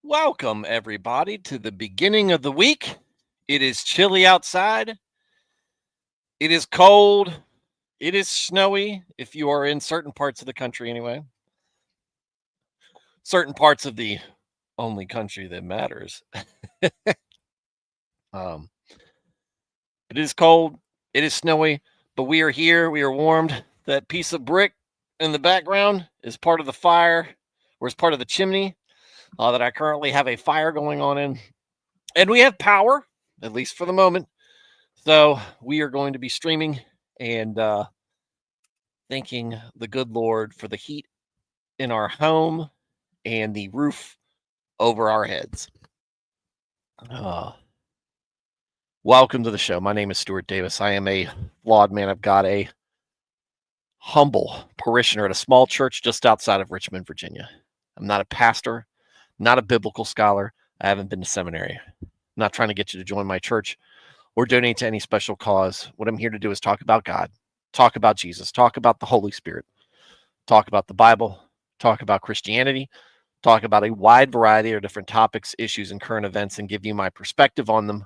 Welcome, everybody, to the beginning of the week. It is chilly outside. It is cold. It is snowy if you are in certain parts of the country, anyway. Certain parts of the only country that matters. um, it is cold. It is snowy, but we are here. We are warmed. That piece of brick in the background is part of the fire, or is part of the chimney that I currently have a fire going on in. And we have power, at least for the moment. So we are going to be streaming and thanking the good Lord for the heat in our home and the roof over our heads. Uh, Welcome to the show. My name is Stuart Davis. I am a flawed man of God, a humble parishioner at a small church just outside of Richmond, Virginia. I'm not a pastor, not a biblical scholar. I haven't been to seminary. I'm not trying to get you to join my church or donate to any special cause. What I'm here to do is talk about God, talk about Jesus, talk about the Holy Spirit, talk about the Bible, talk about Christianity, talk about a wide variety of different topics, issues, and current events, and give you my perspective on them.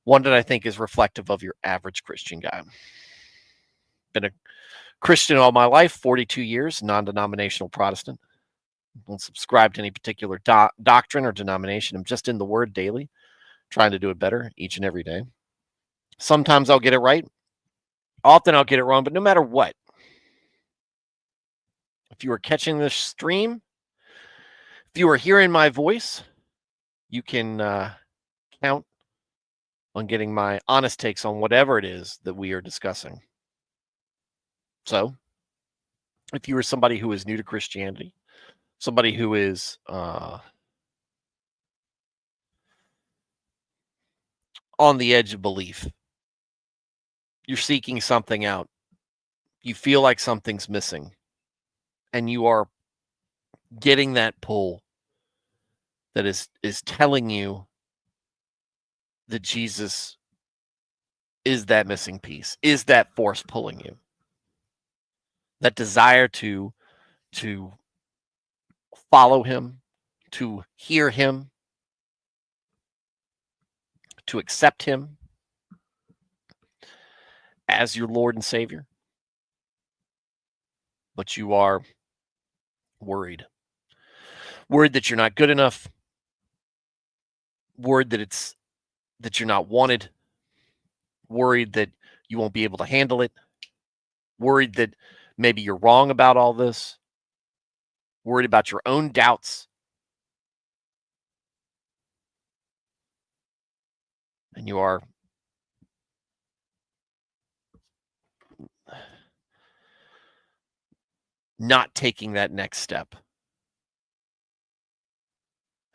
One that I think is reflective of your average Christian guy. Been a Christian all my life, 42 years, non-denominational Protestant. Don't subscribe to any particular doctrine or denomination. I'm just in the Word daily, trying to do it better each and every day. Sometimes I'll get it right. Often I'll get it wrong, but no matter what, if you are catching this stream, if you are hearing my voice, you can count on getting my honest takes on whatever it is that we are discussing. So, if you are somebody who is new to Christianity, somebody who is on the edge of belief, you're seeking something out, you feel like something's missing, and you are getting that pull that is telling you that Jesus is that missing piece, is that force pulling you, that desire to follow him, to hear him, to accept him as your Lord and Savior, but you are worried that you're not good enough, worried that you're not wanted, worried that you won't be able to handle it, worried that maybe you're wrong about all this, worried about your own doubts, and you are not taking that next step.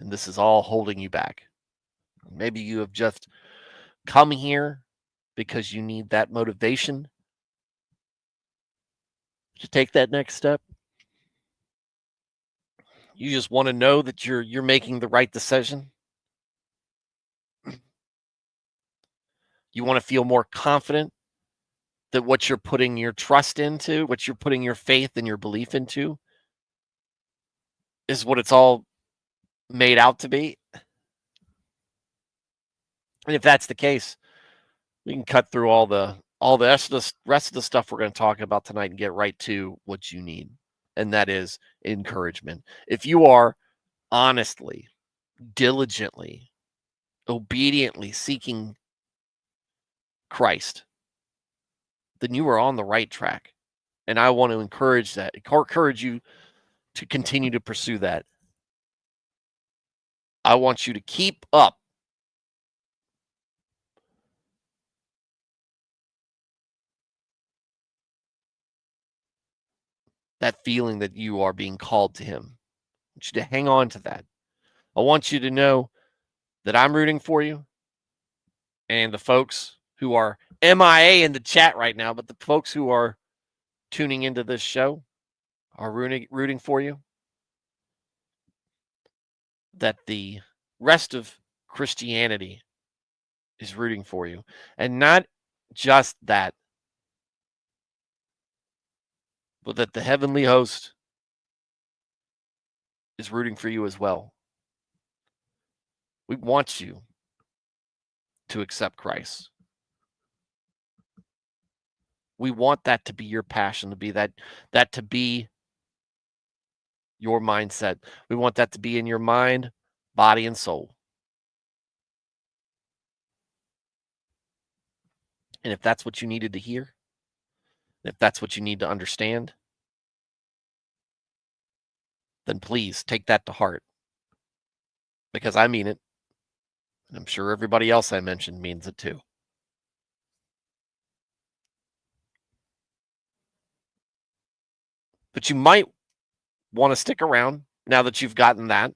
And this is all holding you back. Maybe you have just come here because you need that motivation to take that next step. You just want to know that you're making the right decision. You want to feel more confident that what you're putting your trust into, what you're putting your faith and your belief into, is what it's all made out to be. And if that's the case, we can cut through all the rest of the stuff we're going to talk about tonight and get right to what you need, and that is encouragement. If you are honestly, diligently, obediently seeking Christ, then you are on the right track. And I want to encourage you to continue to pursue that. I want you to keep up that feeling that you are being called to him. I want you to hang on to that. I want you to know that I'm rooting for you, and the folks who are MIA in the chat right now, but the folks who are tuning into this show are rooting for you, that the rest of Christianity is rooting for you. And not just that, but that the heavenly host is rooting for you as well. We want you to accept Christ. We want that to be your passion, to be that to be your mindset. We want that to be in your mind, body, and soul. And if that's what you needed to hear, if that's what you need to understand, then please take that to heart. Because I mean it. And I'm sure everybody else I mentioned means it too. But you might want to stick around now that you've gotten that.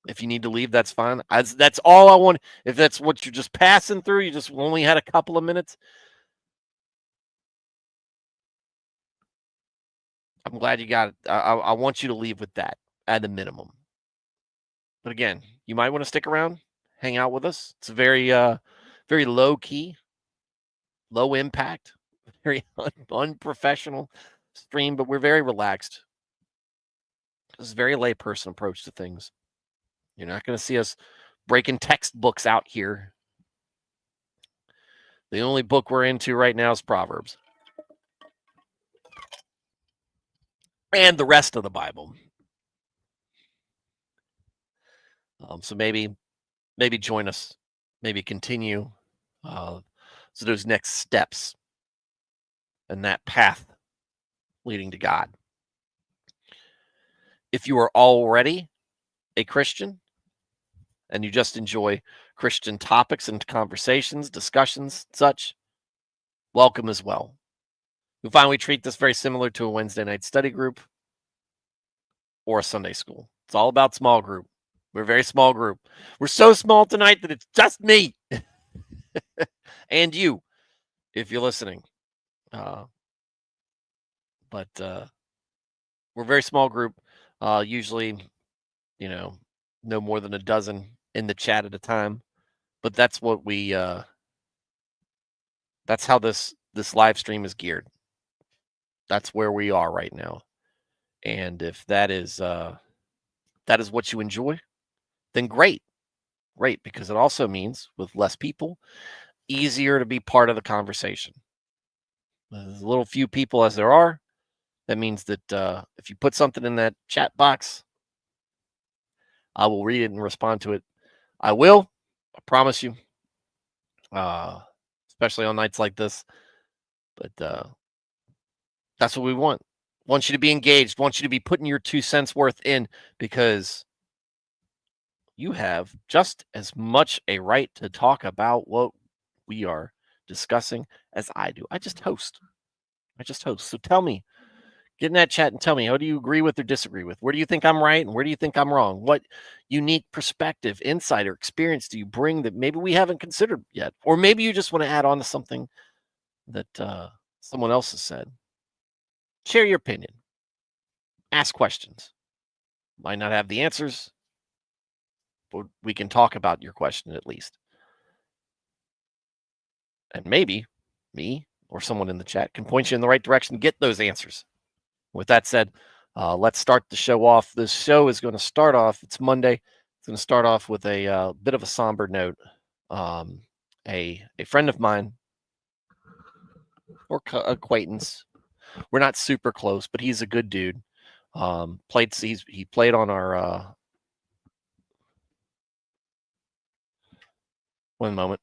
If you need to leave, that's fine. That's all I want. If that's what you're just passing through, you just only had a couple of minutes. I'm glad you got it. I want you to leave with that at a minimum. But again, you might want to stick around, hang out with us. It's a very, very low key, low impact, very unprofessional stream, but we're very relaxed. This is a very layperson approach to things. You're not going to see us breaking textbooks out here. The only book we're into right now is Proverbs. And the rest of the Bible. So maybe join us, maybe continue so those next steps and that path leading to God. If you are already a Christian and you just enjoy Christian topics and conversations, discussions, such, welcome as well. You'll find we treat this very similar to a Wednesday night study group or a Sunday school. It's all about small group. We're a very small group. We're so small tonight that it's just me and you, if you're listening. But we're a very small group. Usually, no more than a dozen in the chat at a time. But that's what we. That's how this live stream is geared. That's where we are right now. And if that is what you enjoy, then great, because it also means with less people, easier to be part of the conversation. As little few people as there are, that means that if you put something in that chat box, I will read it and respond to it. I will. I promise you. Especially on nights like this. But that's what we want. Want you to be engaged. Want you to be putting your 2 cents worth in, because you have just as much a right to talk about what we are discussing as I do. I just host. So tell me, get in that chat and tell me, how do you agree with or disagree with? Where do you think I'm right and where do you think I'm wrong? What unique perspective, insight, or experience do you bring that maybe we haven't considered yet? Or maybe you just want to add on to something that someone else has said. Share your opinion. Ask questions. Might not have the answers, but we can talk about your question at least. And maybe me or someone in the chat can point you in the right direction to get those answers. With that said, let's start the show off. This show is going to start off, it's Monday. It's going to start off with a bit of a somber note. A friend of mine or acquaintance, we're not super close, but he's a good dude. He played on our one moment.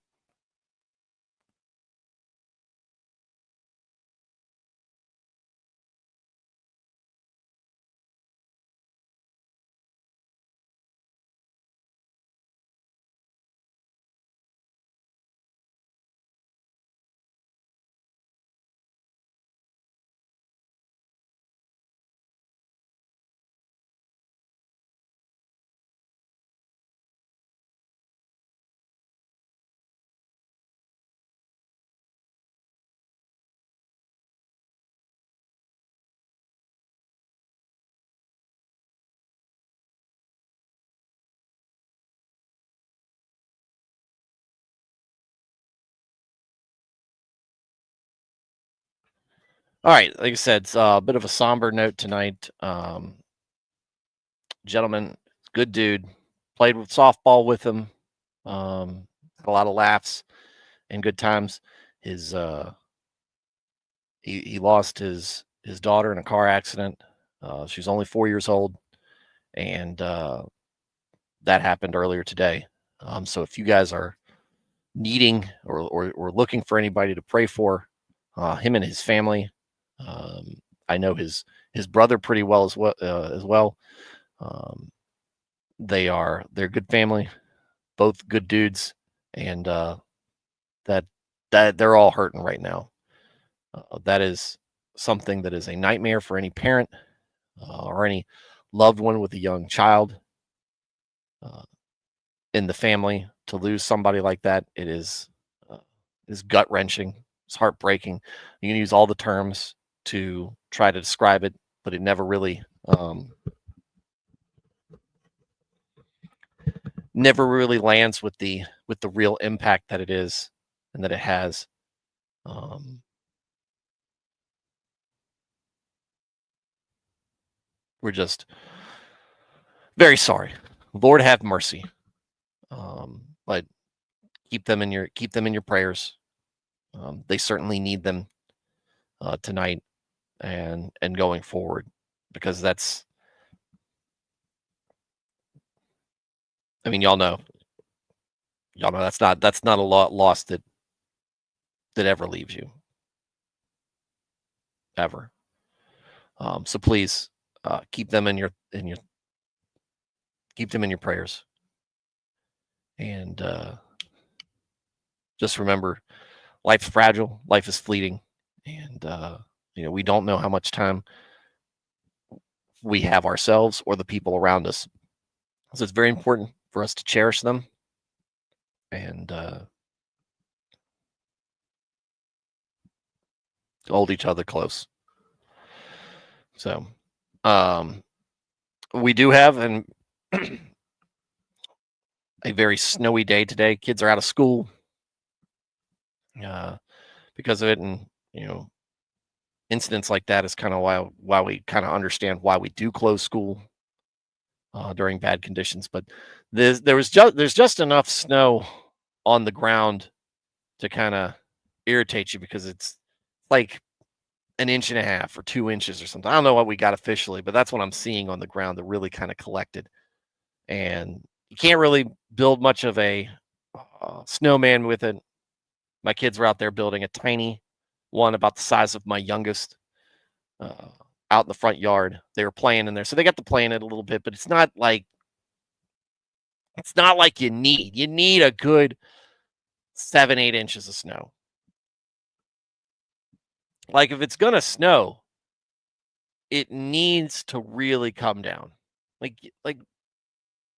All right, like I said, it's a bit of a somber note tonight. Gentleman, good dude, played with softball with him. Had a lot of laughs and good times. His he lost his daughter in a car accident. She's only 4 years old, and that happened earlier today. So if you guys are needing or looking for anybody to pray for, him and his family, I know his brother pretty well as well. Um, they're good family, both good dudes, and that they're all hurting right now. That is something that is a nightmare for any parent or any loved one with a young child uh, in the family. To lose somebody like that, it is gut wrenching. It's heartbreaking. You can use all the terms to try to describe it, but it never really lands with the real impact that it is and that it has. We're just very sorry. Lord have mercy. But keep them in your prayers. They certainly need them tonight and going forward, because that's, I mean, y'all know that's not a loss that ever leaves you, ever. So please keep them in your keep them in your prayers, and just remember, life's fragile, life is fleeting, and we don't know how much time we have ourselves or the people around us. So it's very important for us to cherish them and hold each other close. So we do have a very snowy day today. Kids are out of school because of it, and incidents like that is kind of why we kind of understand why we do close school during bad conditions. But there's just enough snow on the ground to kind of irritate you, because it's like an inch and a half or 2 inches or something. I don't know what we got officially, but that's what I'm seeing on the ground that really kind of collected. And you can't really build much of a snowman with it. My kids were out there building a tiny one about the size of my youngest out in the front yard. They were playing in there, so they got to play in it a little bit, but it's not like you need a good 7-8 inches of snow. Like, if it's gonna snow, it needs to really come down. Like it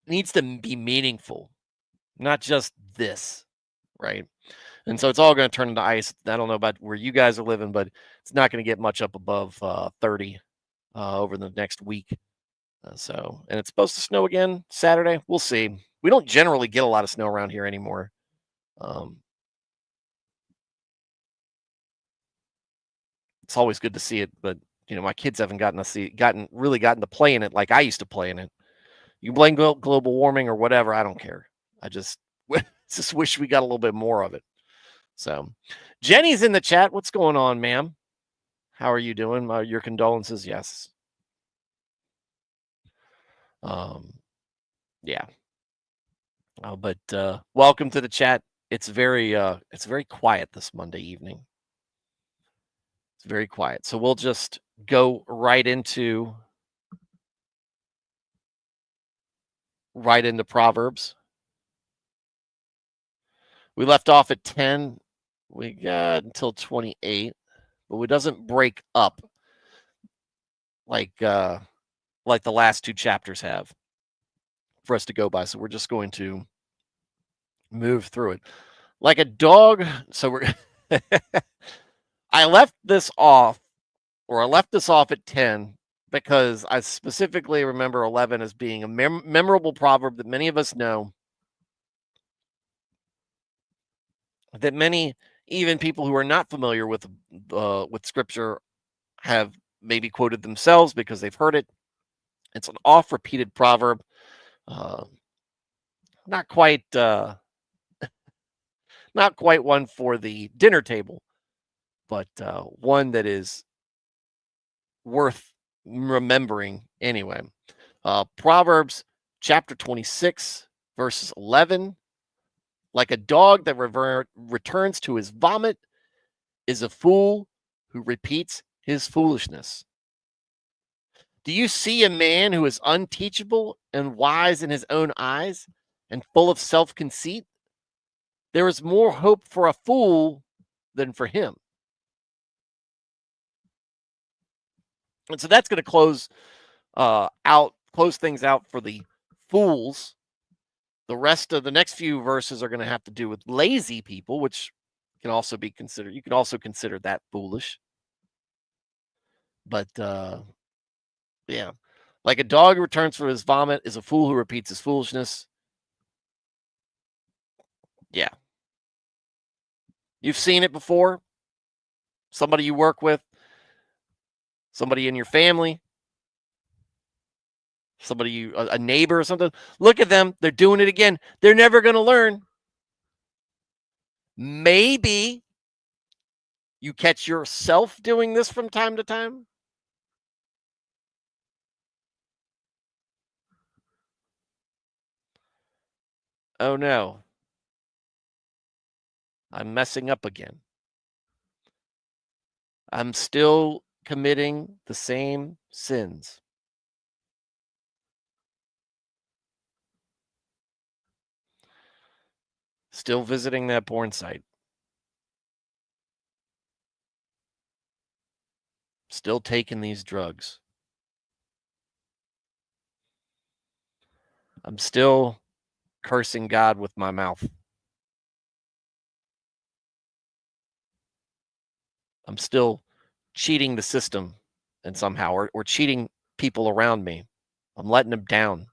needs to be meaningful, not just this, right? And so it's all going to turn into ice. I don't know about where you guys are living, but it's not going to get much up above 30 over the next week. And it's supposed to snow again Saturday. We'll see. We don't generally get a lot of snow around here anymore. It's always good to see it, but my kids haven't gotten to play in it like I used to play in it. You blame global warming or whatever, I don't care. I just wish we got a little bit more of it. So, Jenny's in the chat. What's going on, ma'am? How are you doing? Your condolences, yes. Yeah. But welcome to the chat. It's very quiet this Monday evening. It's very quiet. So we'll just go right into Proverbs. We left off at 10. We got until 28, but it doesn't break up like the last 2 chapters have for us to go by. So we're just going to move through it like a dog. So we're I left this off at 10 because I specifically remember 11 as being a memorable proverb that many of us know, that many, even people who are not familiar with scripture, have maybe quoted themselves because they've heard it. It's an oft repeated proverb. not quite not quite one for the dinner table, but one that is worth remembering anyway. Proverbs chapter 26, verses 11. Like a dog that returns to his vomit is a fool who repeats his foolishness. Do you see a man who is unteachable and wise in his own eyes and full of self conceit? There is more hope for a fool than for him. And so that's going to close things out for the fools. The rest of the next few verses are going to have to do with lazy people, which can also be considered. You can also consider that foolish. But yeah, like a dog who returns from his vomit is a fool who repeats his foolishness. Yeah, you've seen it before. Somebody you work with, somebody in your family, a neighbor or something. Look at them. They're doing it again. They're never going to learn. Maybe you catch yourself doing this from time to time. Oh no, I'm messing up again. I'm still committing the same sins. Still visiting that porn site. Still taking these drugs. I'm still cursing God with my mouth. I'm still cheating the system and somehow, or cheating people around me. I'm letting them down.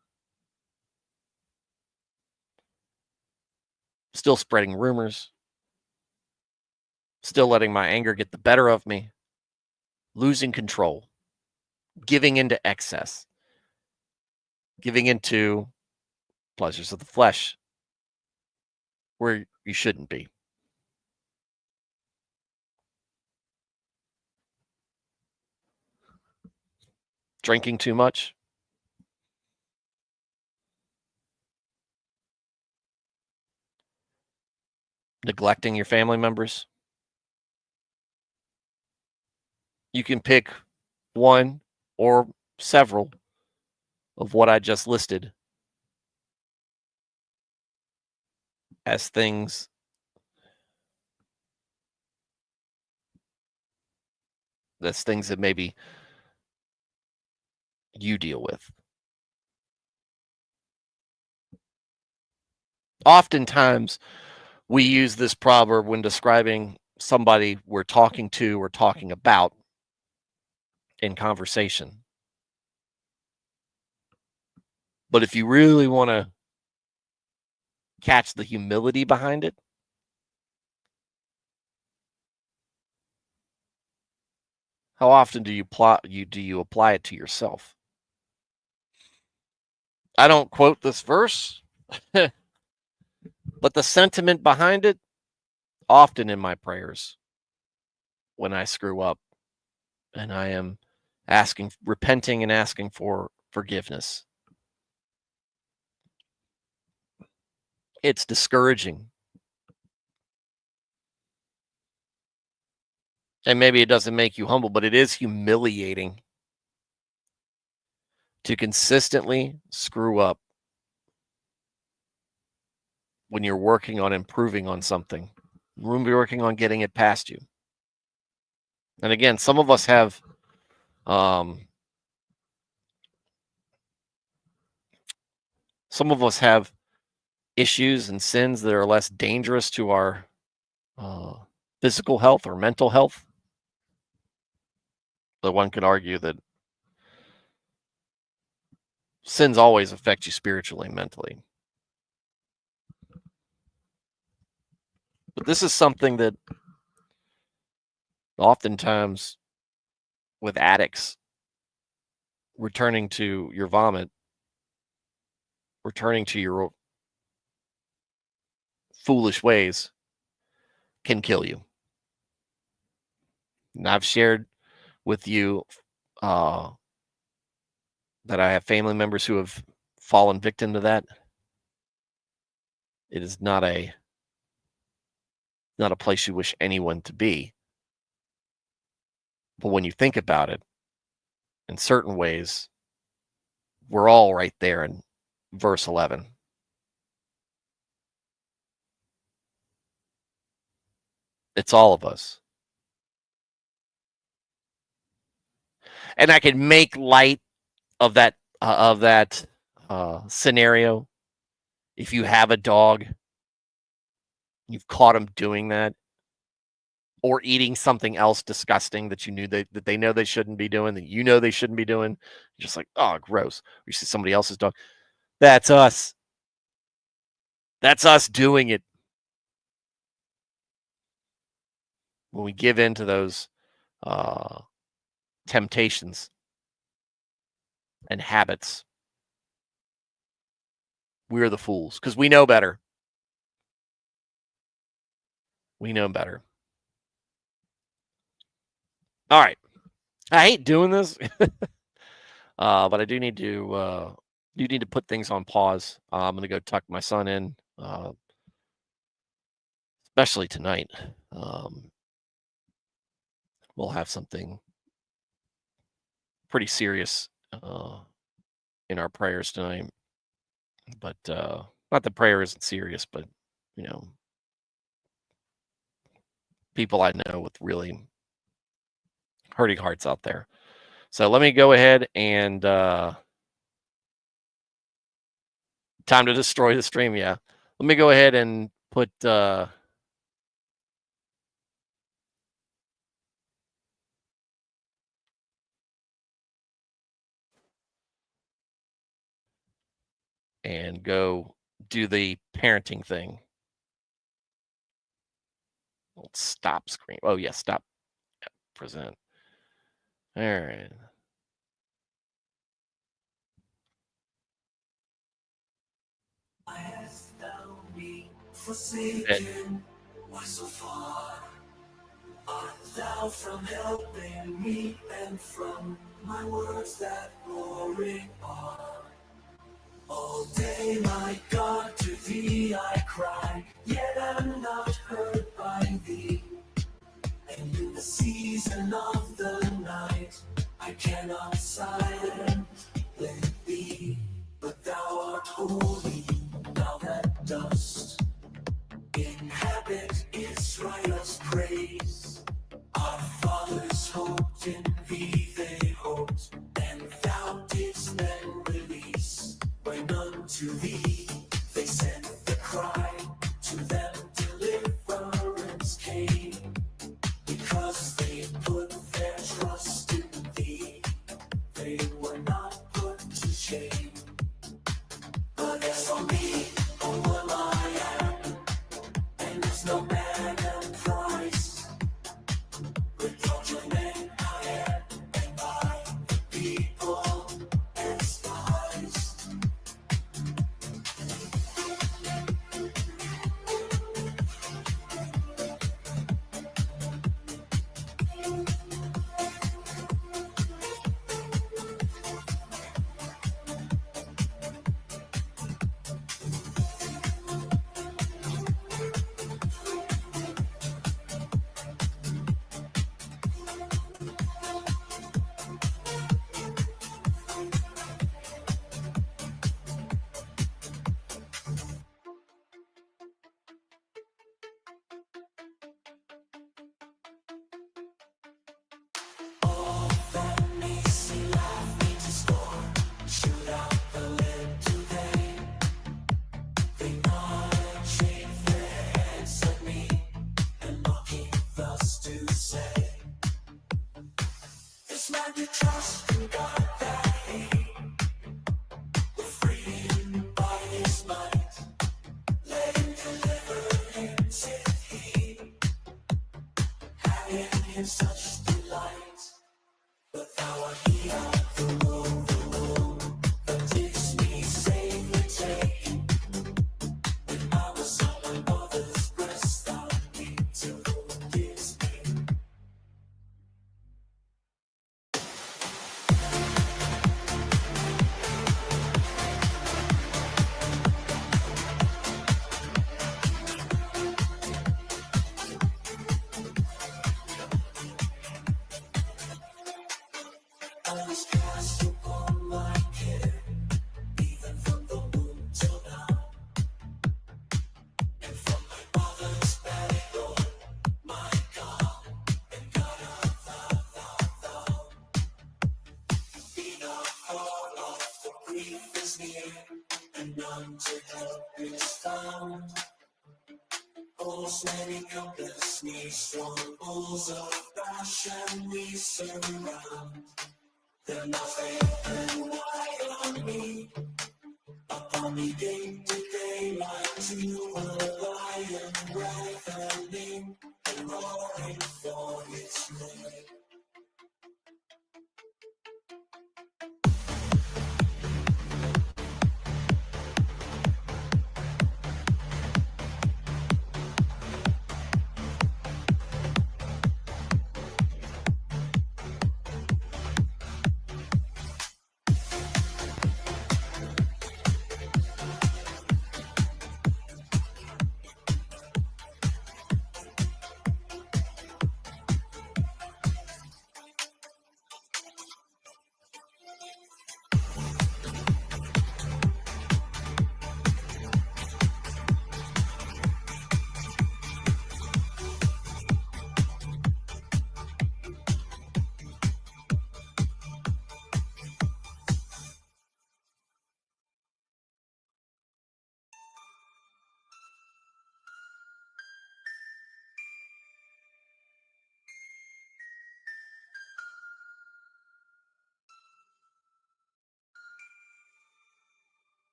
Still spreading rumors. Still letting my anger get the better of me. Losing control. Giving into excess. Giving into pleasures of the flesh where you shouldn't be. Drinking too much. Neglecting your family members. You can pick one or several of what I just listed as things that maybe you deal with. Oftentimes, we use this proverb when describing somebody we're talking to or talking about in conversation. But if you really want to catch the humility behind it, how often do you apply it to yourself? I don't quote this verse, but the sentiment behind it often in my prayers when I screw up and I am repenting and asking for forgiveness. It's discouraging. And maybe it doesn't make you humble, but it is humiliating to consistently screw up when you're working on improving on something. We're working on getting it past you. And again, some of us have issues and sins that are less dangerous to our physical health or mental health. But one could argue that sins always affect you spiritually and mentally. But this is something that oftentimes with addicts, returning to your vomit, returning to your foolish ways can kill you. And I've shared with you that I have family members who have fallen victim to that. It is not a place you wish anyone to be. But when you think about it, in certain ways, we're all right there in verse 11. It's all of us. And I can make light of that scenario. If you have a dog, you've caught them doing that, or eating something else disgusting that you knew that they know they shouldn't be doing, that you know they shouldn't be doing. You're just like, oh, gross. You see somebody else's dog. That's us. That's us doing it. When we give in to those temptations and habits, we're the fools because we know better. We know better. All right. I hate doing this, but I do need to put things on pause. I'm going to go tuck my son in, especially tonight. We'll have something pretty serious in our prayers tonight. But not that prayer isn't serious, but, you know, people I know with really hurting hearts out there. So let me go ahead and time to destroy the stream. Yeah. Let me go ahead and put and go do the parenting thing. Let's stop screen. Oh, yeah, stop. Present. All right. Forsaken, why so far art thou from helping me, and from my words that roaring are? All day, my God, to thee I cry, yet am not heard by thee. And in the season of the night, I cannot silently be. But thou art holy, thou that dost inhabit Israel's praise. Our fathers hoped in thee, they hoped, and thou didst then release. When unto thee they sent the cry, to them deliverance came. Because they put their trust in thee, they were not put to shame. But as for me, oh, what I am, and there's no man and price. With judgment I am, and by the people despised. Such delight, but thou art he of the world, that didst me safely take. When I was on my mother's help is found. Bulls many compass me, strong bulls of passion we surround. They're nothing and why on me. Upon me gate to daylight to a lion ravening and roaring for its prey.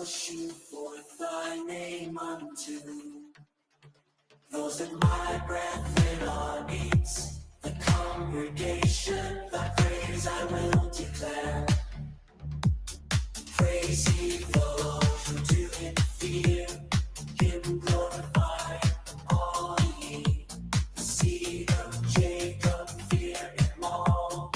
Shoot forth thy name unto those that my brethren are needs. The congregation, thy praise I will declare. Praise ye the Lord who do in fear, him glorify all ye. The seed of Jacob fear him all,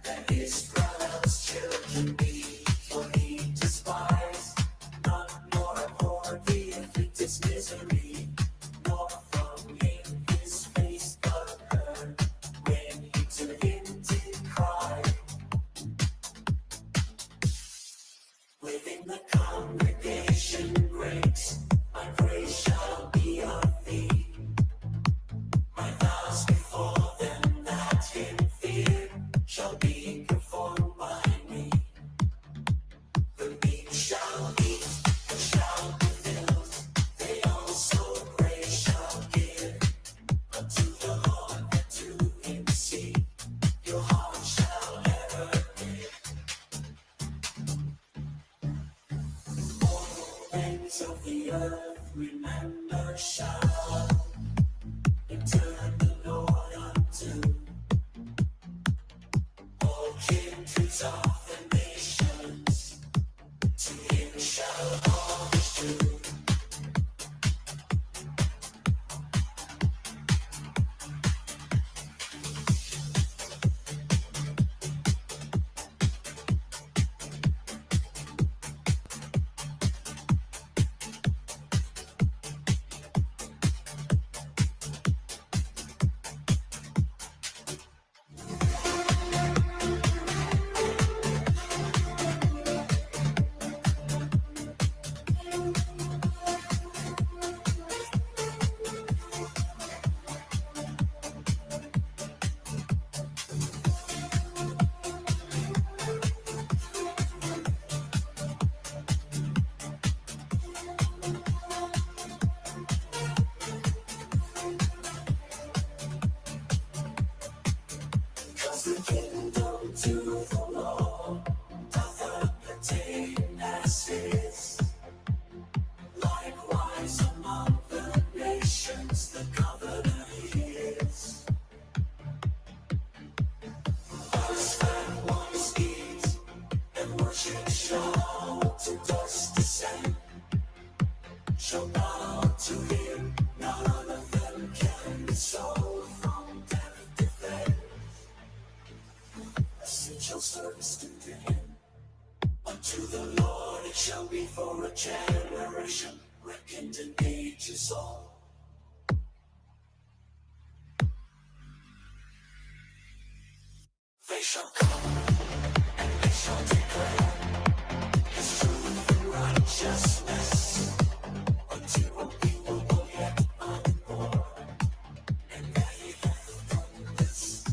that his brother's children be, for he despised not nor abhorred the afflicted's misery, nor from him his face but heard, when he to him did cry. Within the remember shall return the Lord unto all kings of the nations. To him shall all be true. Cause the kingdom to the Lord doth appertain as his. Likewise among the nations the governor he is. Us that once eat and worship shall to dust descend, shall bow to him, none of them can be sold from death defend. Essential service due to him. Unto the Lord it shall be for a generation, reckoned in ages all. They shall come and they shall declare his truth and righteousness unto a people yet unborn, and that he hath done this.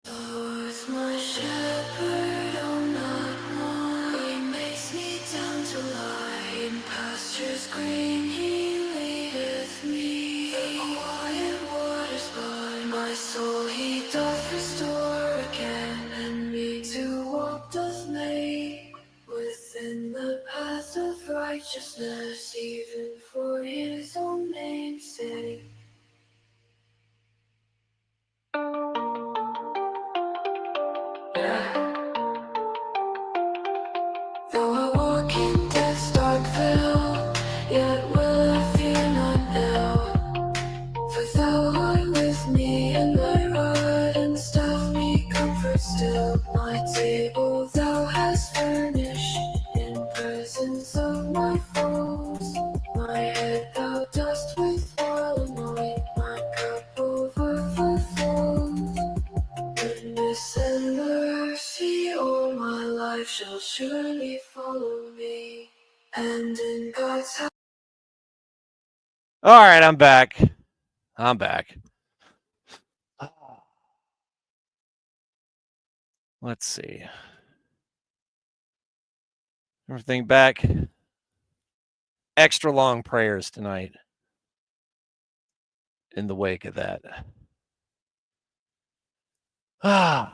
Lord's my shepherd, I'll not want. He makes me down to lie in pastures green. He leadeth me the quiet waters by my soul. He doth restore again, and me to walk doth make within the path of righteousness, even for his own name's sake. Though I walk in death's dark vale, yet will I fear not ill. For thou art with me, and thy rod and staff me comfort still. My table thou hast furnished in presence of my foes. My head thou dost with oil anoint, my cup overflows. Goodness and mercy all my life shall surely follow me, and in God's house. All right, I'm back. Let's see. Everything back. Extra long prayers tonight in the wake of that. All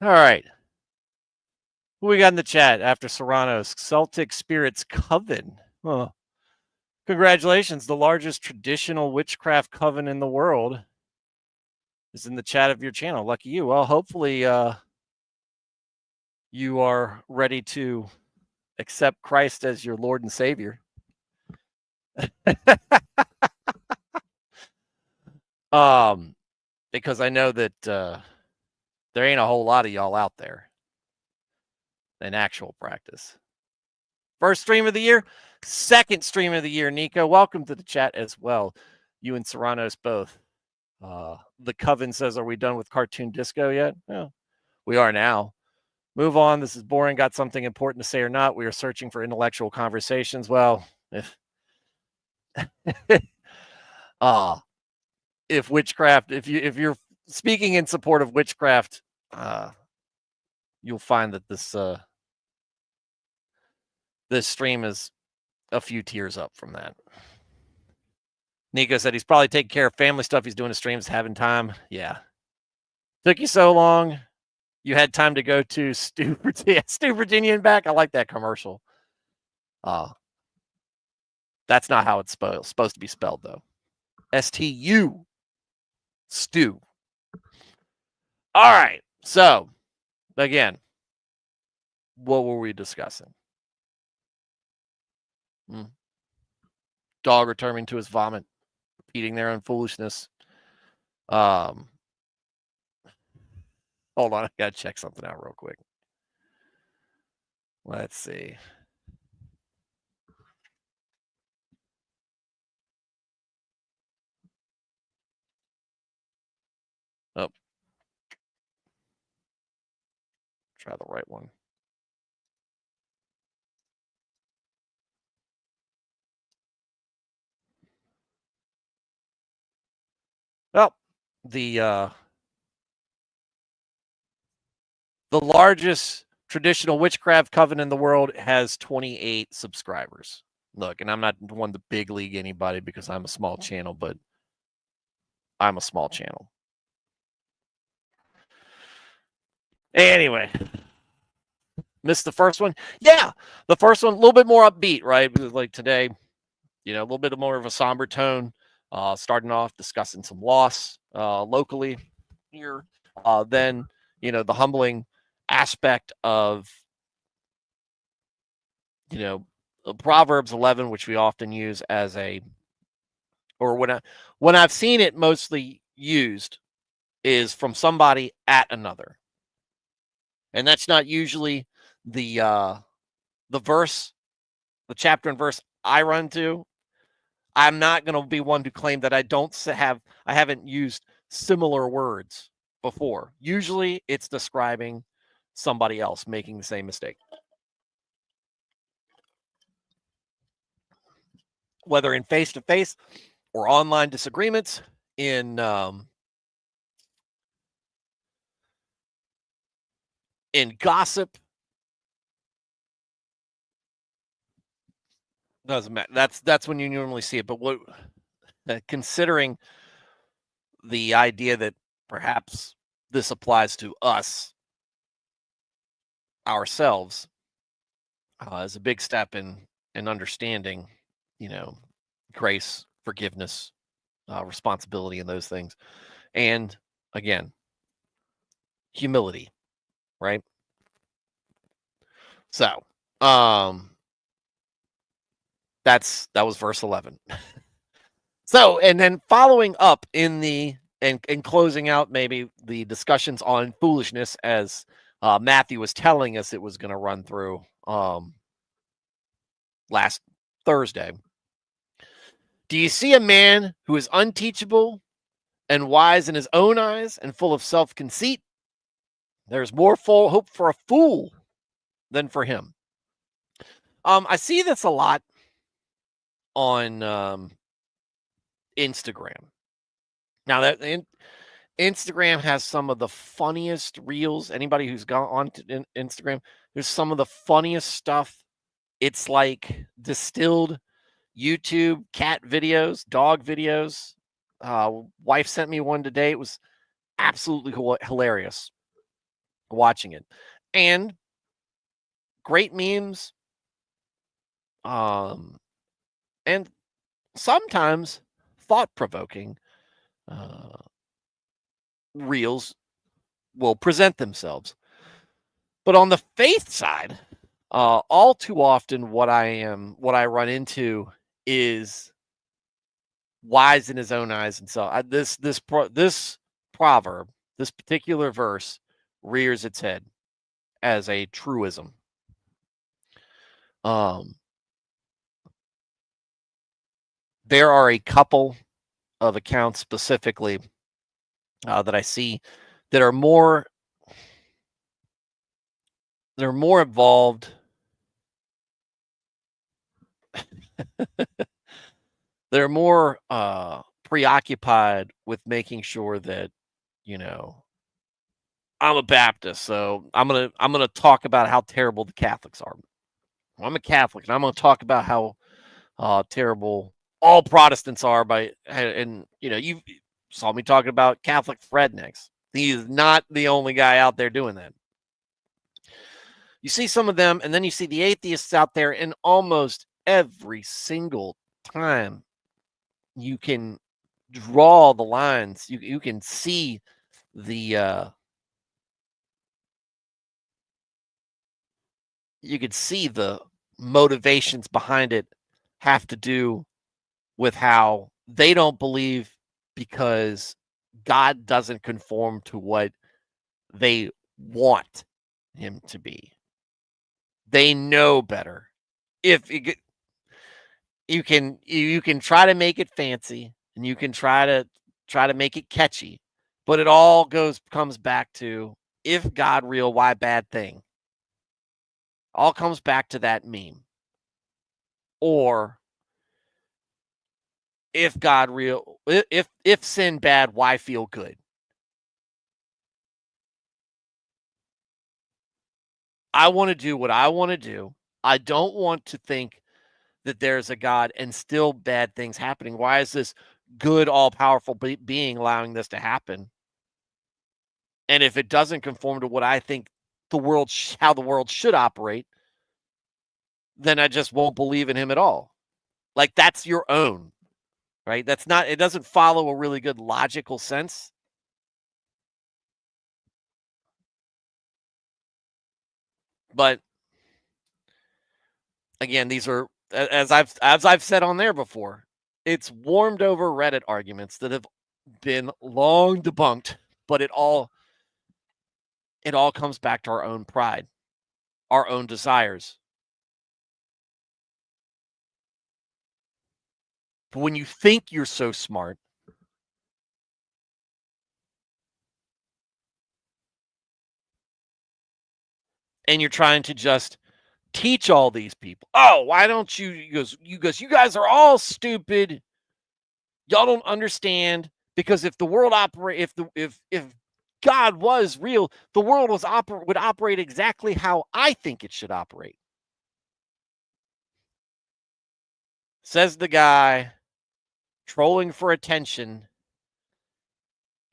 right. Who we got in the chat after Serrano's Celtic Spirits Coven? Oh, congratulations. The largest traditional witchcraft coven in the world is in the chat of your channel. Lucky you. Well, hopefully you are ready to accept Christ as your Lord and Savior. Because I know that there ain't a whole lot of y'all out there in actual practice. First stream of the year, second stream of the year, Nico. Welcome to the chat as well. You and Serranos both. The Coven says, are we done with Cartoon Disco yet? No, we are now. Move on. This is boring. Got something important to say or not? We are searching for intellectual conversations. Well, if if witchcraft, if you're speaking in support of witchcraft, you'll find that this stream is a few tiers up from that. Nico said he's probably taking care of family stuff. He's doing his streams, having time. Yeah. Took you so long. You had time to go to Stu Virginia and back. I like that commercial. That's not how it's supposed to be spelled, though. STU. Stu. All right. So, again, what were we discussing? Dog returning to his vomit, repeating their own foolishness. Hold on, I gotta check something out real quick. Let's see. Oh, try the right one. Well, the largest traditional witchcraft coven in the world has 28 subscribers. Look, and I'm not one to big league anybody because I'm a small channel, but I'm a small channel. Anyway, missed the first one. Yeah, the first one a little bit more upbeat, right? Because like today, a little bit more of a somber tone. Starting off discussing some loss locally here. Then the humbling aspect of Proverbs 11, which we often use as or when I've seen it mostly used is from somebody at another. And that's not usually the verse, the chapter and verse I run to. I'm not going to be one to claim that I haven't used similar words before. Usually it's describing somebody else making the same mistake. Whether in face-to-face or online disagreements, in gossip, doesn't matter. That's when you normally see it. But considering the idea that perhaps this applies to us ourselves, is a big step in understanding, grace, forgiveness, responsibility, and those things. And again, humility, right? So, that was verse 11. So, and then following up in closing out maybe the discussions on foolishness, as Matthew was telling us it was going to run through last Thursday. Do you see a man who is unteachable and wise in his own eyes and full of self-conceit? There's more hope for a fool than for him. I see this a lot on Instagram. Now that Instagram has some of the funniest reels. Anybody who's gone on to Instagram, there's some of the funniest stuff. It's like distilled YouTube cat videos, dog videos. Wife sent me one today. It was absolutely hilarious watching it. And great memes. And sometimes thought-provoking reels will present themselves. But on the faith side, all too often what I run into is wise in his own eyes. And so this proverb, this particular verse rears its head as a truism. There are a couple of accounts specifically that I see that are more involved. They're more preoccupied with making sure that, I'm a Baptist, so I'm gonna talk about how terrible the Catholics are. Well, I'm a Catholic, and I'm gonna talk about how terrible all Protestants are and you saw me talking about Catholic rednecks. He is not the only guy out there doing that. You see some of them, and then you see the atheists out there, and almost every single time you can draw the lines. You can see the motivations behind it have to do with how they don't believe because God doesn't conform to what they want him to be. They know better. If you can try to make it fancy, and you can try to make it catchy, but it all comes back to, if God real, why bad thing? All comes back to that meme. Or, if God real, if sin bad, why feel good? I want to do what I want to do. I don't want to think that there's a God and still bad things happening. Why is this good, all-powerful being allowing this to happen? And if it doesn't conform to what I think how the world should operate, then I just won't believe in him at all. Like, that's your own, right? It doesn't follow a really good logical sense. But again, these are, as I've said on there before, it's warmed over Reddit arguments that have been long debunked, but it all comes back to our own pride, our own desires. But when you think you're so smart, and you're trying to just teach all these people, oh, why don't you? You guys are all stupid. Y'all don't understand, because if the world if God was real, the world would operate exactly how I think it should operate. Says the guy trolling for attention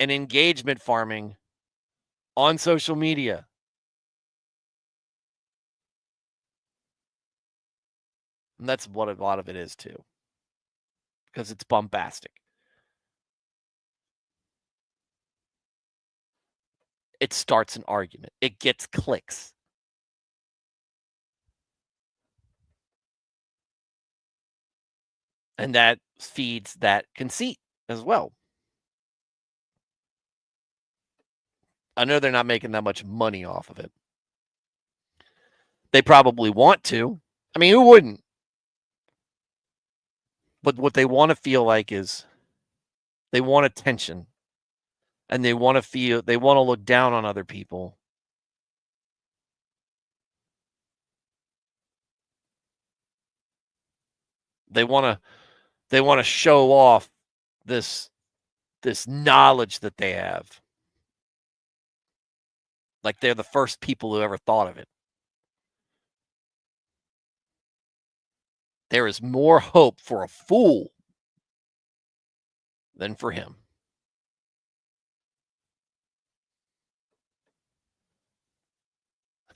and engagement farming on social media. And that's what a lot of it is too, because it's bombastic. It starts an argument. It gets clicks. And that feeds that conceit as well. I know they're not making that much money off of it. They probably want to. I mean, who wouldn't? But what they want to feel like is they want attention. And they want to look down on other people. They want to show off this knowledge that they have. Like they're the first people who ever thought of it. There is more hope for a fool than for him.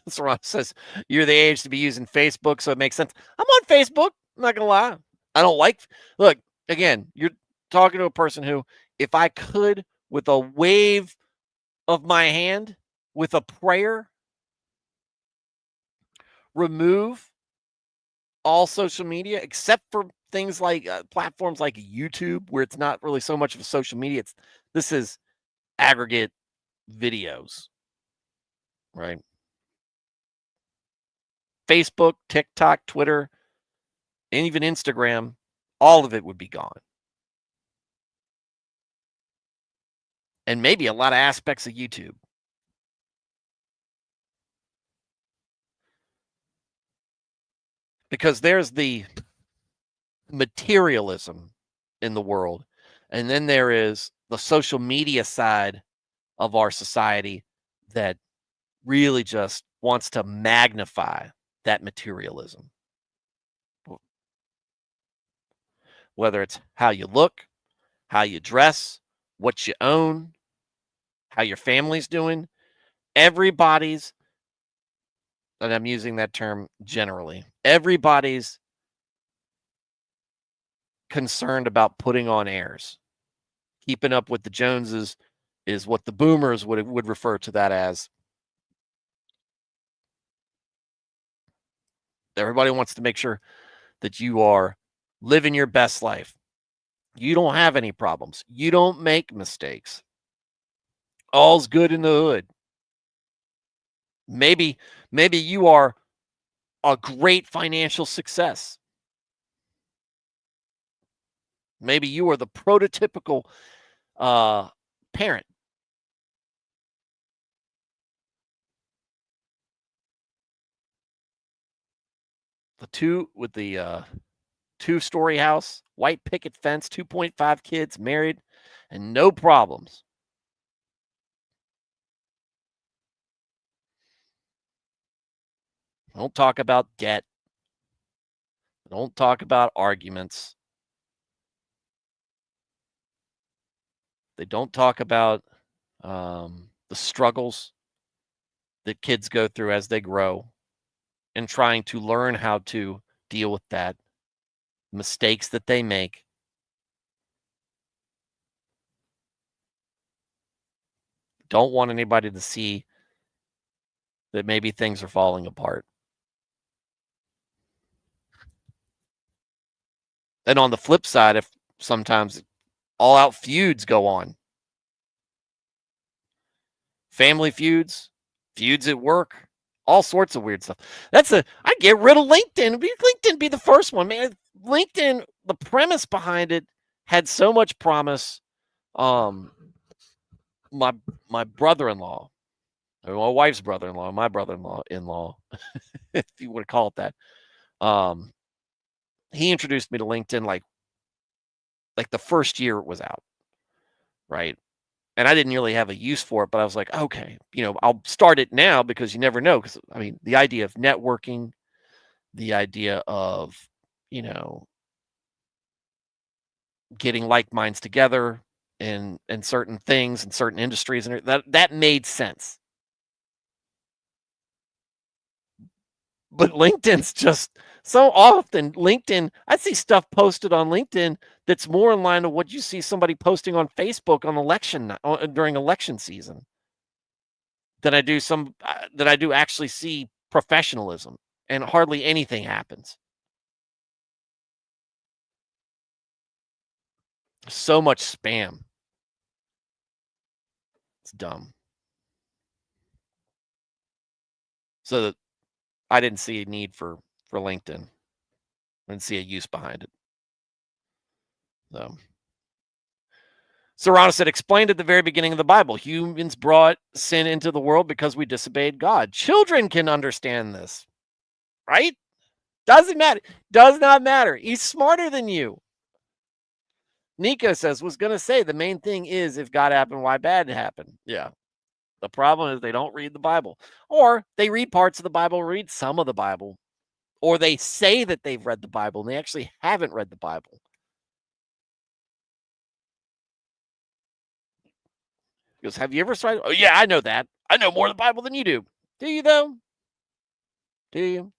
Saran says, you're the age to be using Facebook, so it makes sense. I'm on Facebook. I'm not going to lie. I don't look, again, you're talking to a person who, if I could, with a wave of my hand, with a prayer, remove all social media except for things like platforms like YouTube, where it's not really so much of a social media. This is aggregate videos, right? Facebook, TikTok, Twitter, and even Instagram, all of it would be gone. And maybe a lot of aspects of YouTube. Because there's the materialism in the world, and then there is the social media side of our society that really just wants to magnify that materialism. Whether it's how you look, how you dress, what you own, how your family's doing, everybody's, and I'm using that term generally, everybody's concerned about putting on airs. Keeping up with the Joneses is what the boomers would refer to that as. Everybody wants to make sure that you are living your best life. You don't have any problems. You don't make mistakes. All's good in the hood. Maybe you are a great financial success. Maybe you are the prototypical parent. The two-story house, white picket fence, 2.5 kids, married, and no problems. Don't talk about debt. Don't talk about arguments. They don't talk about the struggles that kids go through as they grow and trying to learn how to deal with that, mistakes that they make. Don't want anybody to see that maybe things are falling apart. And on the flip side, if sometimes all out feuds go on, family feuds, feuds at work, all sorts of weird stuff. I'd get rid of LinkedIn. LinkedIn be the first one, man. LinkedIn, the premise behind it had so much promise. My brother-in-law, or my wife's brother-in-law, my brother-in-law, if you want to call it that. He introduced me to LinkedIn like the first year it was out, right? And I didn't really have a use for it, but I was like, okay, I'll start it now because you never know. Because I mean, the idea of networking, the idea of, getting like minds together in certain things and certain industries, and that made sense. But LinkedIn's just so often I see stuff posted on LinkedIn that's more in line with what you see somebody posting on Facebook on during election season than I do actually see professionalism, and hardly anything happens. So much spam. It's dumb. So I didn't see a need for LinkedIn. I didn't see a use behind it. So Serrano said, explained at the very beginning of the Bible, humans brought sin into the world because we disobeyed God. Children can understand this, right? Doesn't matter. Does not matter. He's smarter than you. Nico says, was going to say, the main thing is if God happened, why bad happened? Yeah. The problem is they don't read the Bible. Or they read parts of the Bible, read some of the Bible. Or they say that they've read the Bible and they actually haven't read the Bible. He goes, have you ever tried? Oh, yeah, I know that. I know more of the Bible than you do. Do you, though? Do you?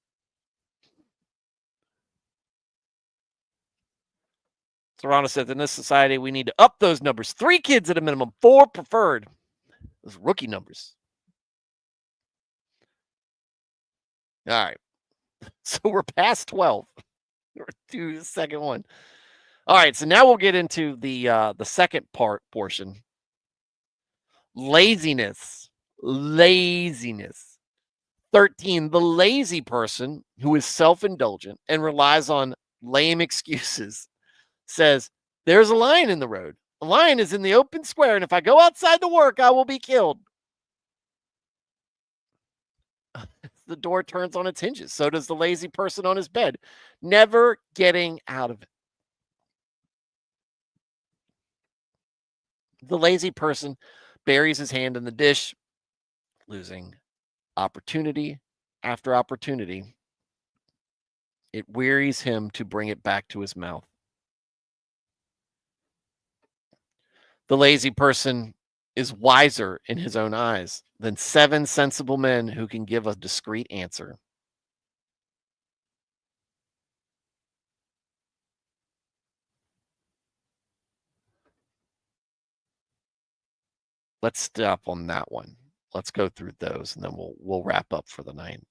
Serrano says, in this society, we need to up those numbers. 3 kids at a minimum, 4 preferred. Those rookie numbers. All right. So we're past 12. or do the second one. All right, so now we'll get into the second portion. Laziness. Laziness. 13. The lazy person who is self-indulgent and relies on lame excuses says, "There's a lion in the road. A lion is in the open square, and if I go outside to work, I will be killed." The door turns on its hinges. So does the lazy person on his bed, never getting out of it. The lazy person buries his hand in the dish, losing opportunity after opportunity. It wearies him to bring it back to his mouth. The lazy person is wiser in his own eyes than 7 sensible men who can give a discreet answer. Let's stop on that one. Let's go through those and then we'll wrap up for the night.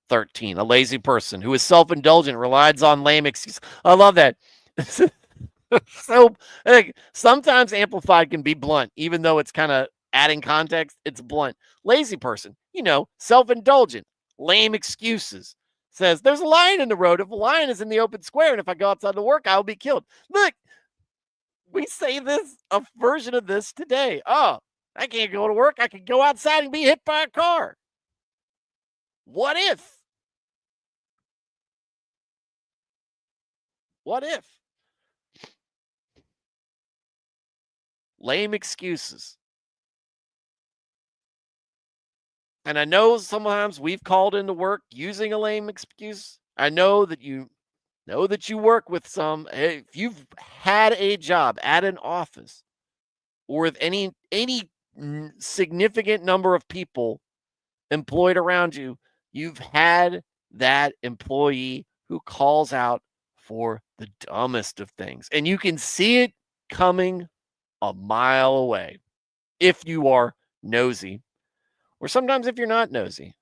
13. A lazy person who is self-indulgent relies on lame excuses. I love that. So like, sometimes amplified can be blunt, even though it's kind of adding context. It's blunt. Lazy person, self-indulgent, lame excuses. Says there's a lion in the road. If a lion is in the open square, and if I go outside to work, I will be killed. Look, we say this a version of this today. Oh, I can't go to work. I could go outside and be hit by a car. What if? What if? Lame excuses. And I know sometimes we've called into work using a lame excuse. I know that you work with some. If you've had a job at an office or with any significant number of people employed around you, you've had that employee who calls out for the dumbest of things. And you can see it coming a mile away if you are nosy. Or sometimes if you're not nosy,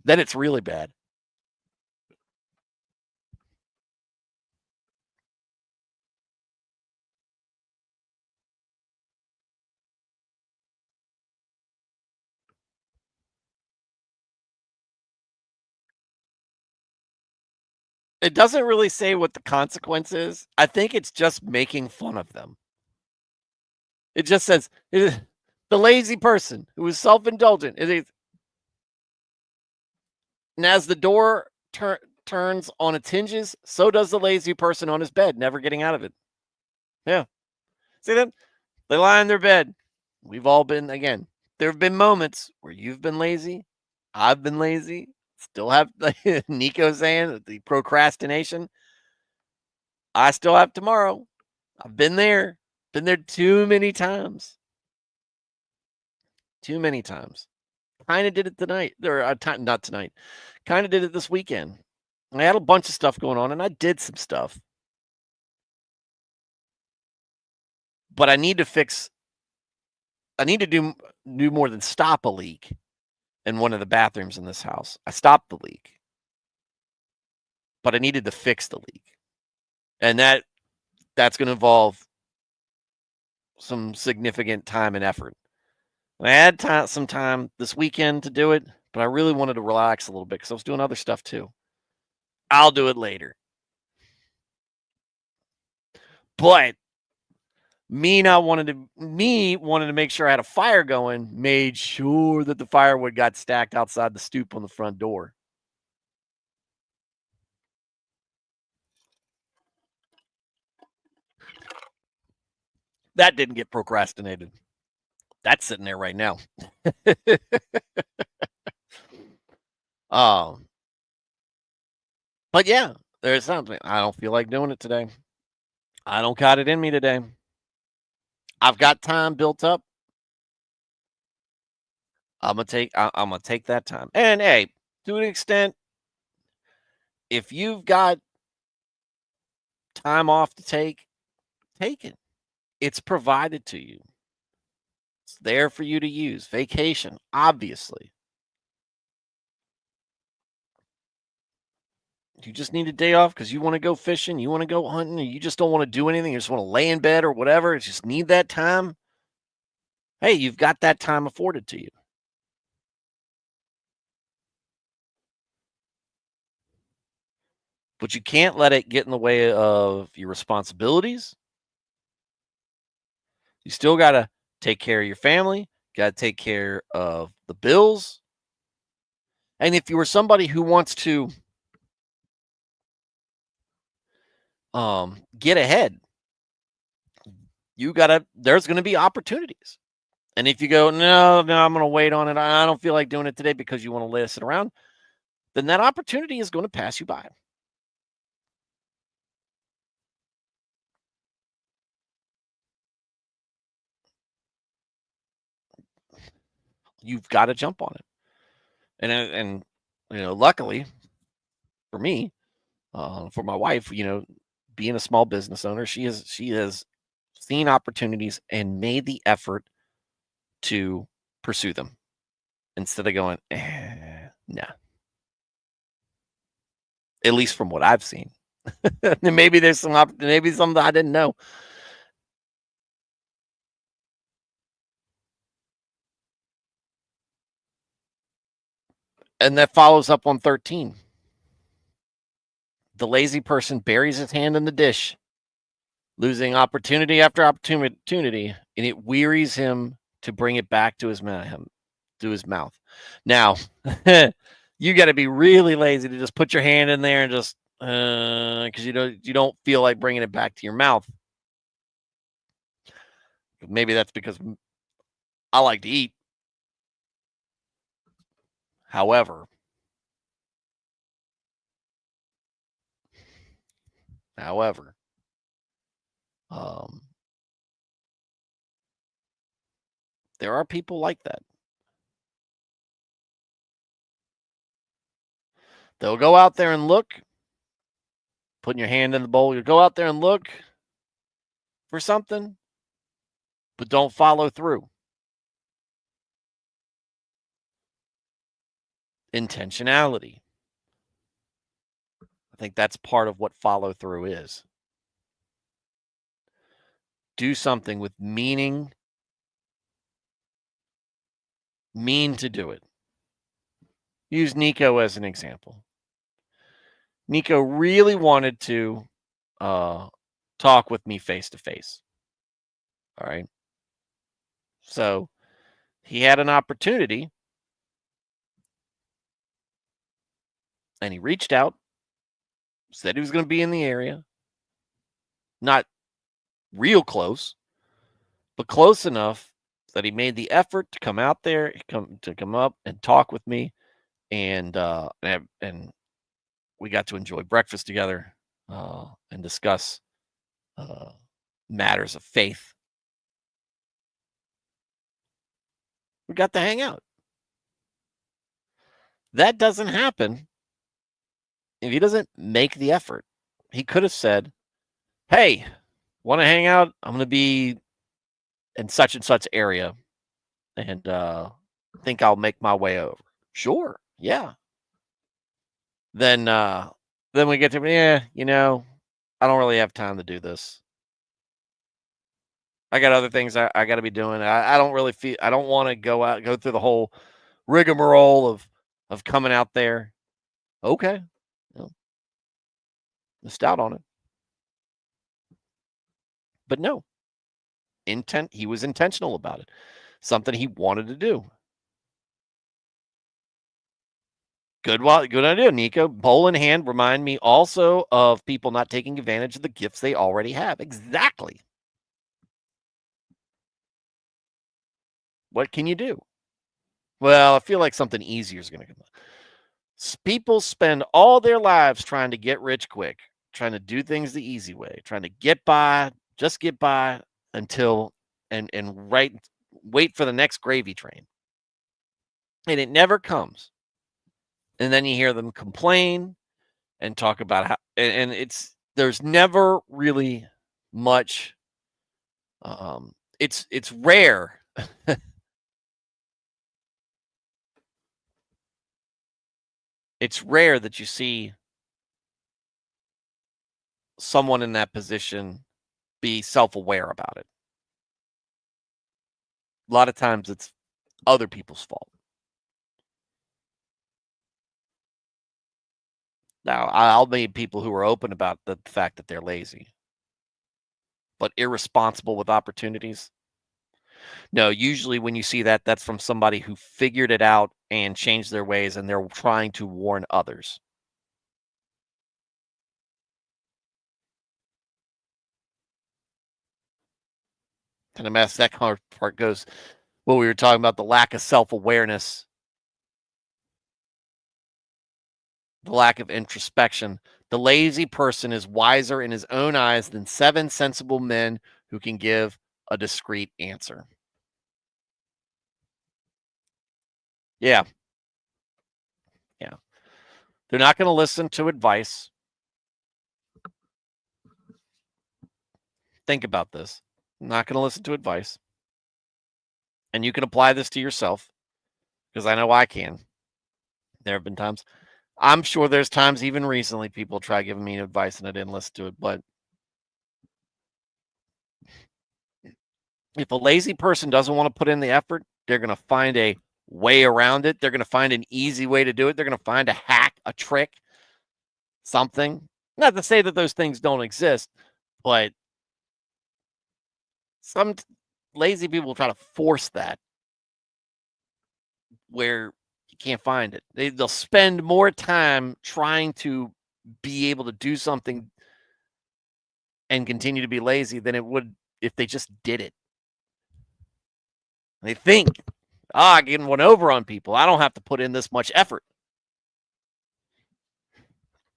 then it's really bad. It doesn't really say what the consequence is. I think it's just making fun of them. It just says the lazy person who is self-indulgent. And as the door turns on its hinges, so does the lazy person on his bed, never getting out of it. Yeah. See them? They lie in their bed. We've all been, again, there have been moments where you've been lazy. I've been lazy. Still have, like Nico saying, the procrastination. I still have tomorrow. I've been there. Been there too many times. Too many times. Kind of did it tonight. Or not tonight. Kind of did it this weekend. I had a bunch of stuff going on and I did some stuff. But I need to do more than stop a leak in one of the bathrooms in this house. I stopped the leak. But I needed to fix the leak. And that's going to involve some significant time and effort. And I had some time this weekend to do it, but I really wanted to relax a little bit because I was doing other stuff too. I'll do it later. But me wanted to make sure I had a fire going, made sure that the firewood got stacked outside the stoop on the front door. That didn't get procrastinated. That's sitting there right now. But yeah, there's something. I don't feel like doing it today. I don't got it in me today. I've got time built up. I'm gonna take that time. And hey, to an extent, if you've got time off to take it. It's provided to you. It's there for you to use. Vacation, obviously. You just need a day off because you want to go fishing, you want to go hunting, and you just don't want to do anything. You just want to lay in bed or whatever. You just need that time. Hey, you've got that time afforded to you. But you can't let it get in the way of your responsibilities. You still got to take care of your family, got to take care of the bills. And if you were somebody who wants to get ahead, there's going to be opportunities. And if you go, no, I'm going to wait on it. I don't feel like doing it today because you want to sit around, then that opportunity is going to pass you by. You've got to jump on it. And luckily for me, for my wife, being a small business owner, she has seen opportunities and made the effort to pursue them instead of going, nah. At least from what I've seen. Maybe there's maybe something I didn't know. And that follows up on 13. The lazy person buries his hand in the dish, losing opportunity after opportunity, and it wearies him to bring it back to his mouth. Now, you got to be really lazy to just put your hand in there and just because you don't feel like bringing it back to your mouth. Maybe that's because I like to eat. However, there are people like that. They'll go out there and look, putting your hand in the bowl. You'll go out there and look for something, but don't follow through. Intentionality. I think that's part of what follow through is. Do something with meaning. Mean to do it. Use Nico as an example. Nico really wanted to talk with me face to face. All right. So he had an opportunity and he reached out, said he was going to be in the area. Not real close, but close enough that he made the effort to come out there, come up and talk with me, and we got to enjoy breakfast together and discuss matters of faith. We got to hang out. That doesn't happen if he doesn't make the effort. He could have said, hey, want to hang out? I'm going to be in such and such area and think I'll make my way over. Sure. Yeah. Then we get to, I don't really have time to do this. I got other things I got to be doing. I don't really feel, I don't want to go through the whole rigmarole of coming out there. Okay. Missed out on it. But no. He was intentional about it. Something he wanted to do. Good idea, Nico. Bowl in hand, remind me also of people not taking advantage of the gifts they already have. Exactly. What can you do? Well, I feel like something easier is going to come up. People spend all their lives trying to get rich quick, trying to do things the easy way, trying to get by, just get by until and wait for the next gravy train. And it never comes. And then you hear them complain and talk about how, and there's never really much. It's rare. It's rare that you see someone in that position be self-aware about it. A lot of times it's other people's fault. Now, I'll meet people who are open about the fact that they're lazy, but irresponsible with opportunities. No, usually when you see that, that's from somebody who figured it out and changed their ways, and they're trying to warn others. And the mess that part goes, what we were talking about, the lack of self-awareness, the lack of introspection. The lazy person is wiser in his own eyes than 7 sensible men who can give a discreet answer. Yeah. Yeah. They're not going to listen to advice. Think about this. Not going to listen to advice. And you can apply this to yourself, because I know I can. There have been times. I'm sure there's times, even recently, people try giving me advice and I didn't listen to it. But if a lazy person doesn't want to put in the effort, they're going to find a way around it. They're going to find an easy way to do it. They're going to find a hack, a trick, something. Not to say that those things don't exist, but some lazy people try to force that where you can't find it. They'll spend more time trying to be able to do something and continue to be lazy than it would if they just did it. They think, I'm getting one over on people. I don't have to put in this much effort.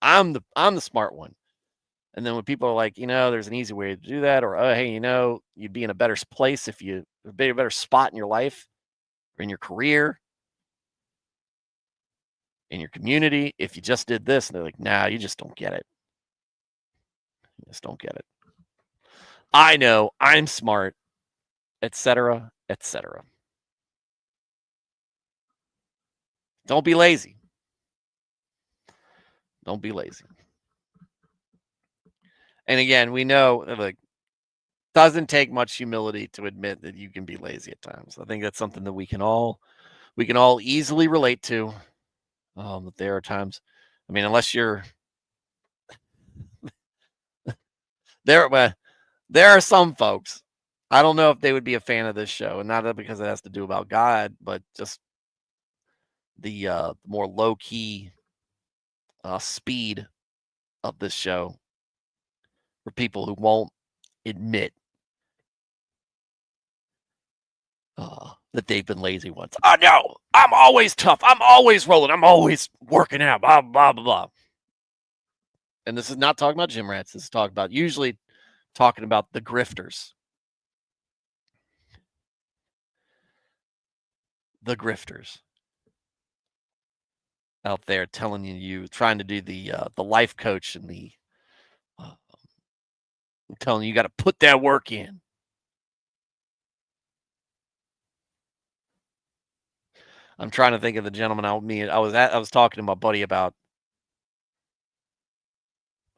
I'm the smart one. And then when people are like, there's an easy way to do that, or oh, hey, you'd be in a better place if you be a better spot in your life or in your career, in your community, if you just did this. And they're like, nah, you just don't get it. You just don't get it. I know, I'm smart, etc., etc. Don't be lazy. Don't be lazy. And again, we know, like, doesn't take much humility to admit that you can be lazy at times. I think that's something that we can all easily relate to. That there are times, I mean, unless you're there, there are some folks. I don't know if they would be a fan of this show, and not because it has to do about God, but just the more low key speed of this show for people who won't admit that they've been lazy once. Oh no, I'm always tough. I'm always rolling. I'm always working out. Blah blah blah blah. And this is not talking about gym rats. This is usually talking about the grifters. The grifters out there telling you trying to do the life coach and the telling you got to put that work in. I'm trying to think of the gentleman I was talking to my buddy about.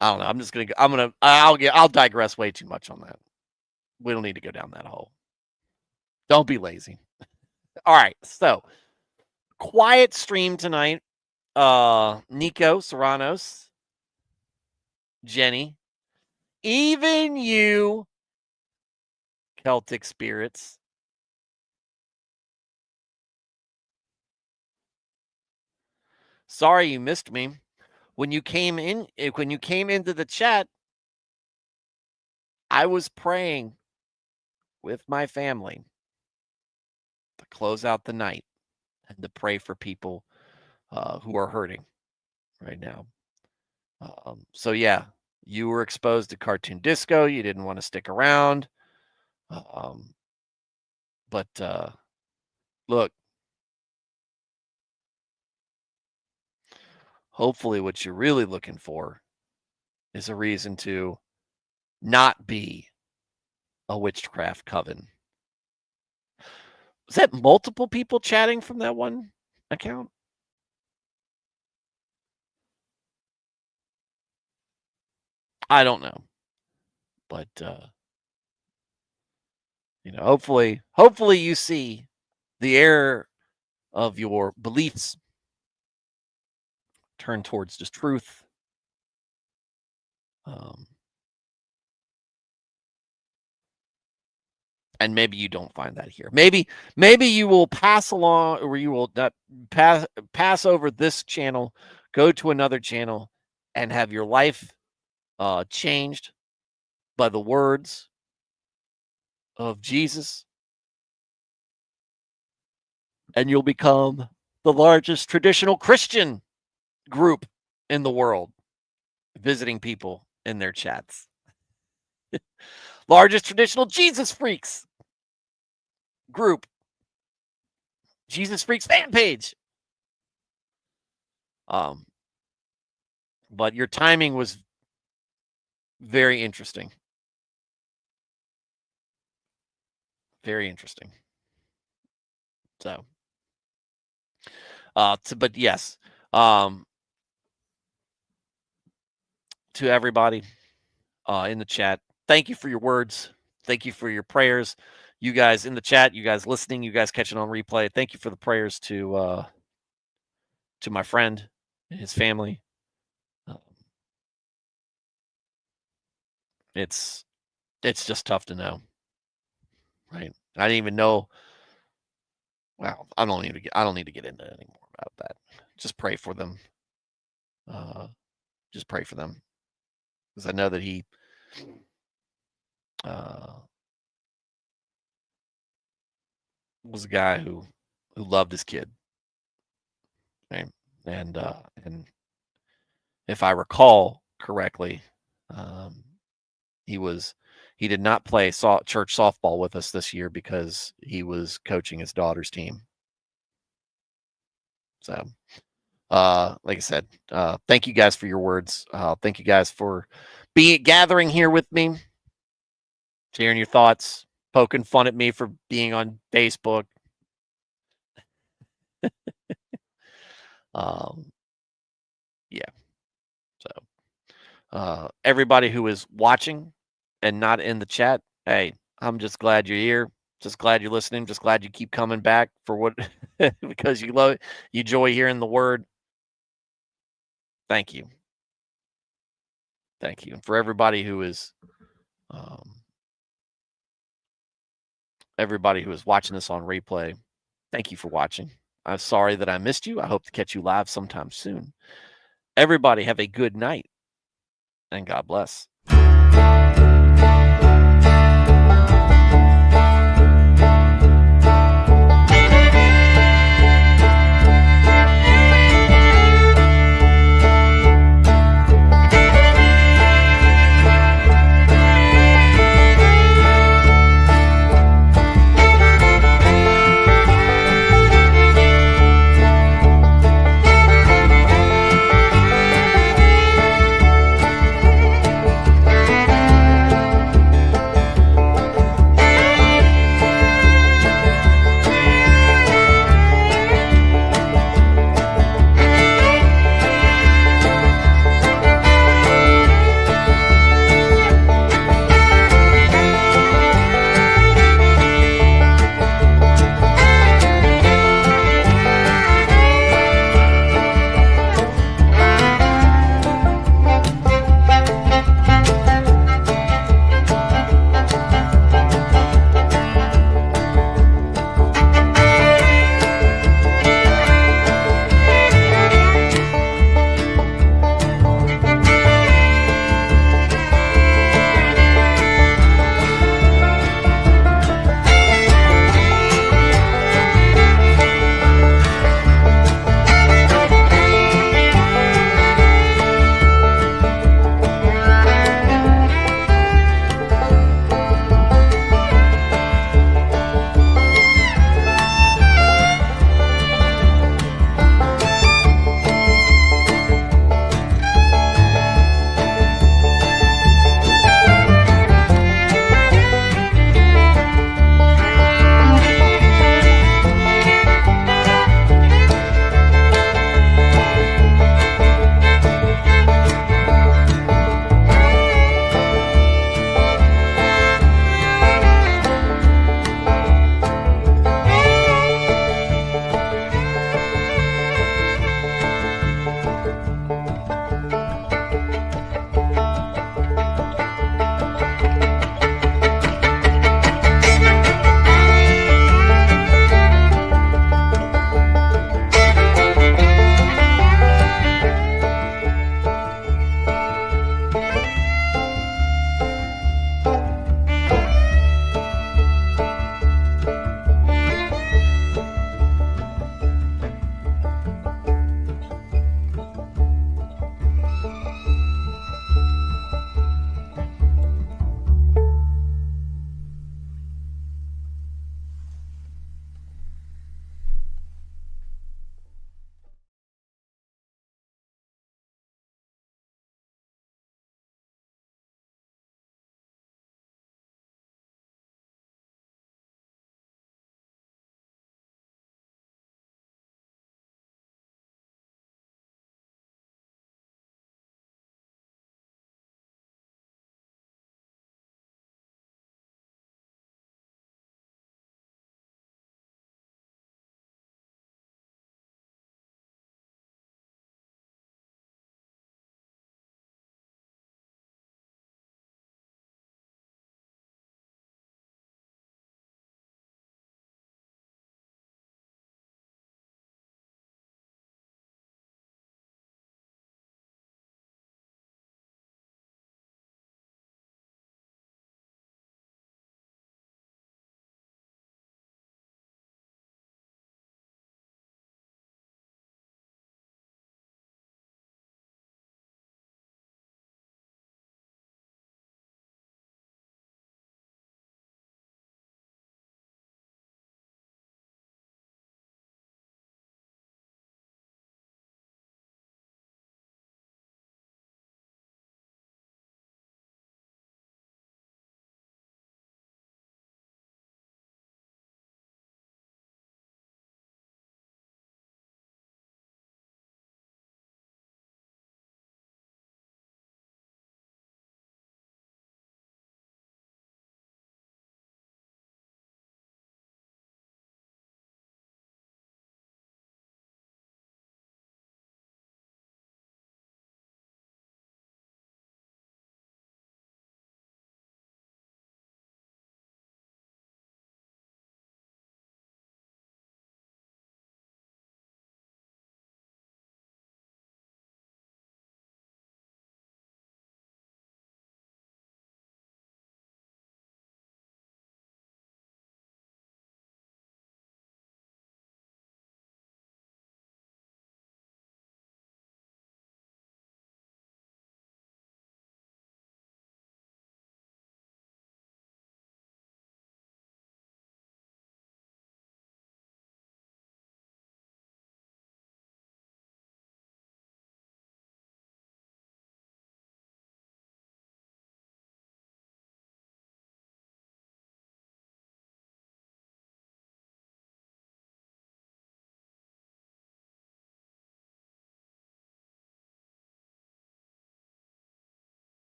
I don't know. I'll digress way too much on that. We don't need to go down that hole. Don't be lazy. All right. So, quiet stream tonight. Nico Serranos, Jenny, even you, Celtic spirits. Sorry you missed me. When you came into the chat, I was praying with my family to close out the night and to pray for people who are hurting right now. So yeah, you were exposed to cartoon disco. You didn't want to stick around. But look, hopefully what you're really looking for is a reason to not be a witchcraft coven. Was that multiple people chatting from that one account? I don't know. But hopefully you see the error of your beliefs turn towards just truth. And maybe you don't find that here. Maybe you will pass along, or you will not pass over this channel, go to another channel, and have your life changed by the words of Jesus, and you'll become the largest traditional Christian group in the world, visiting people in their chats. Largest traditional Jesus freaks group, Jesus freaks fan page. But your timing was very interesting. Very interesting. So, but yes, to everybody in the chat, thank you for your words. Thank you for your prayers. You guys in the chat, you guys listening, you guys catching on replay. Thank you for the prayers to my friend and his family. It's just tough to know, right? I didn't even know. Well, I don't need to get into it anymore about that. Just pray for them. Just pray for them, because I know that he was a guy who loved his kid, right? And if I recall correctly, he did not play church softball with us this year because he was coaching his daughter's team. So, like I said, thank you guys for your words. Thank you guys for gathering here with me, sharing your thoughts, poking fun at me for being on Facebook. Yeah. So, everybody who is watching and not in the chat, hey, I'm just glad you're here. Just glad you're listening. Just glad you keep coming back for what because you enjoy hearing the word. Thank you. Thank you. And for everybody who is watching this on replay, thank you for watching. I'm sorry that I missed you. I hope to catch you live sometime soon. Everybody have a good night, and God bless.